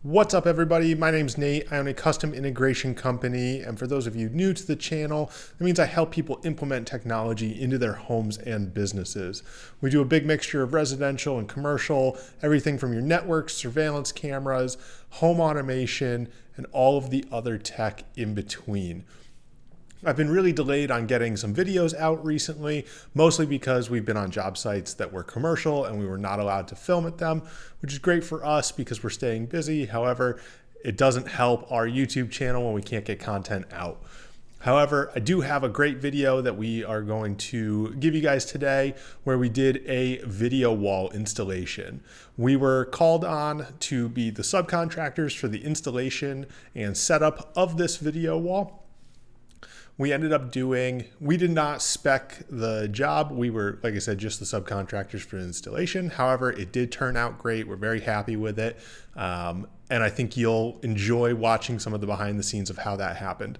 What's up, everybody? My name's Nate. I own a custom integration company, and for those of you new to the channel, that means I help people implement technology into their homes and businesses. We do a big mixture of residential and commercial, everything from your networks, surveillance cameras, home automation, and all of the other tech in between. I've been really delayed on getting some videos out recently, mostly because we've been on job sites that were commercial and we were not allowed to film at them, which is great for us because we're staying busy. However, it doesn't help our YouTube channel when we can't get content out. However, I do have a great video that we are going to give you guys today where we did a video wall installation. We were called on to be the subcontractors for the installation and setup of this video wall. We ended up we did not spec the job. We were, like I said, just the subcontractors for the installation. However, it did turn out great. We're very happy with it. And I think you'll enjoy watching some of the behind the scenes of how that happened.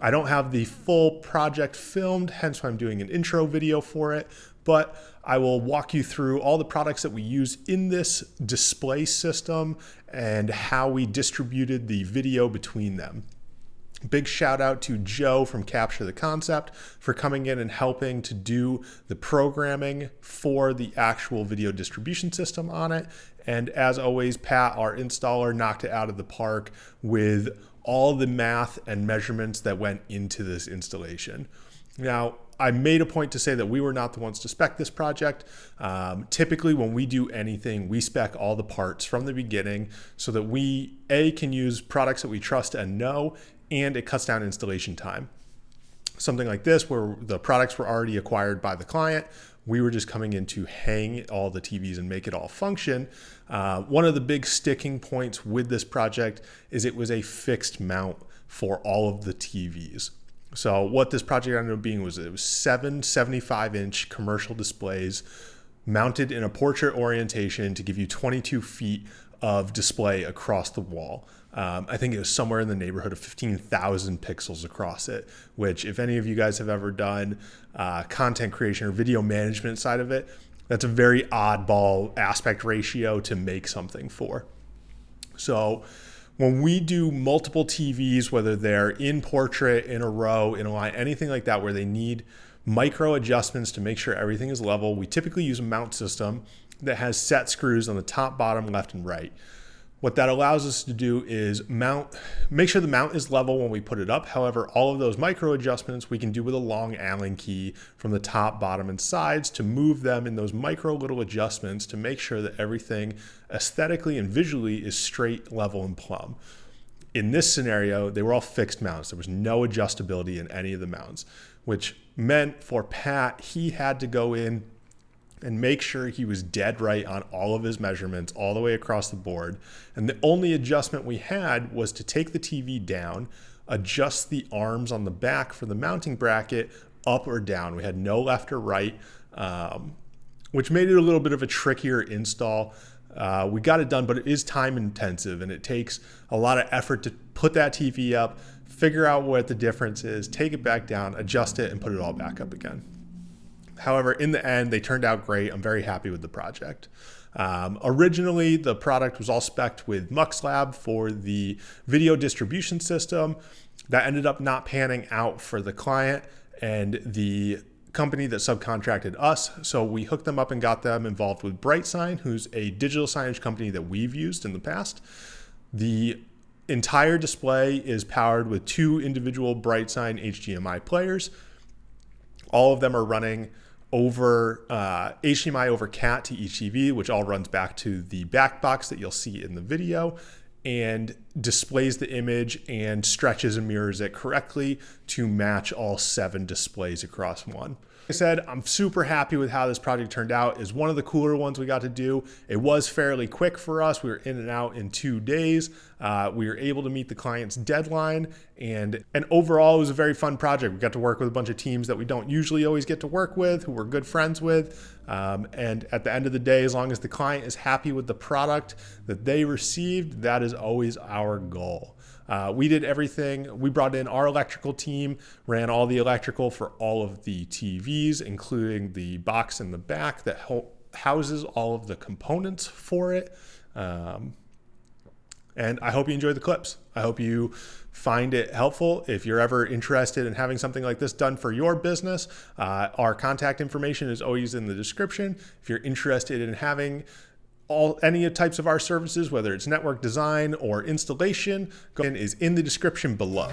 I don't have the full project filmed, hence why I'm doing an intro video for it, but I will walk you through all the products that we use in this display system and how we distributed the video between them. Big shout out to Joe from Capture the Concept for coming in and helping to do the programming for the actual video distribution system on it. And as always, Pat, our installer, knocked it out of the park with all the math and measurements that went into this installation. Now, I made a point to say that we were not the ones to spec this project. Typically, when we do anything, we spec all the parts from the beginning so that we, can use products that we trust and know, and it cuts down installation time. Something like this, where the products were already acquired by the client, we were just coming in to hang all the TVs and make it all function. One of the big sticking points with this project is it was a fixed mount for all of the TVs. So what this project ended up being was it was 7 75-inch commercial displays mounted in a portrait orientation to give you 22 feet of display across the wall. I think it was somewhere in the neighborhood of 15,000 pixels across it, which if any of you guys have ever done content creation or video management side of it, that's a very oddball aspect ratio to make something for. So when we do multiple TVs, whether they're in portrait, in a row, in a line, anything like that, where they need micro adjustments to make sure everything is level, we typically use a mount system that has set screws on the top, bottom, left, and right. What that allows us to do is make sure the mount is level when we put it up. However, all of those micro adjustments we can do with a long Allen key from the top, bottom, and sides to move them in those micro little adjustments to make sure that everything aesthetically and visually is straight, level, and plumb. In this scenario, they were all fixed mounts. There was no adjustability in any of the mounts, which meant for Pat, he had to go in and make sure he was dead right on all of his measurements all the way across the board. And the only adjustment we had was to take the TV down, adjust the arms on the back for the mounting bracket up or down. We had no left or right, which made it a little bit of a trickier install. We got it done, but it is time intensive and it takes a lot of effort to put that TV up, figure out what the difference is, take it back down, adjust it, and put it all back up again. However, in the end, they turned out great. I'm very happy with the project. Originally, the product was all spec'd with MuxLab for the video distribution system. That ended up not panning out for the client and the company that subcontracted us. So we hooked them up and got them involved with BrightSign, who's a digital signage company that we've used in the past. The entire display is powered with 2 individual BrightSign HDMI players. All of them are running over HDMI over CAT to each TV, which all runs back to the back box that you'll see in the video and displays the image and stretches and mirrors it correctly to match all 7 displays across one. Like I said, I'm super happy with how this project turned out. It's one of the cooler ones we got to do. It was fairly quick for us. We were in and out in 2 days. We were able to meet the client's deadline, and overall it was a very fun project. We got to work with a bunch of teams that we don't usually always get to work with, who we're good friends with. And at the end of the day, as long as the client is happy with the product that they received, that is always our goal. We did everything. We brought in our electrical team, ran all the electrical for all of the TVs, including the box in the back that houses all of the components for it. And I hope you enjoy the clips. I hope you find it helpful. If you're ever interested in having something like this done for your business, our contact information is always in the description. If you're interested in having any types of our services, whether it's network design or installation, is in the description below.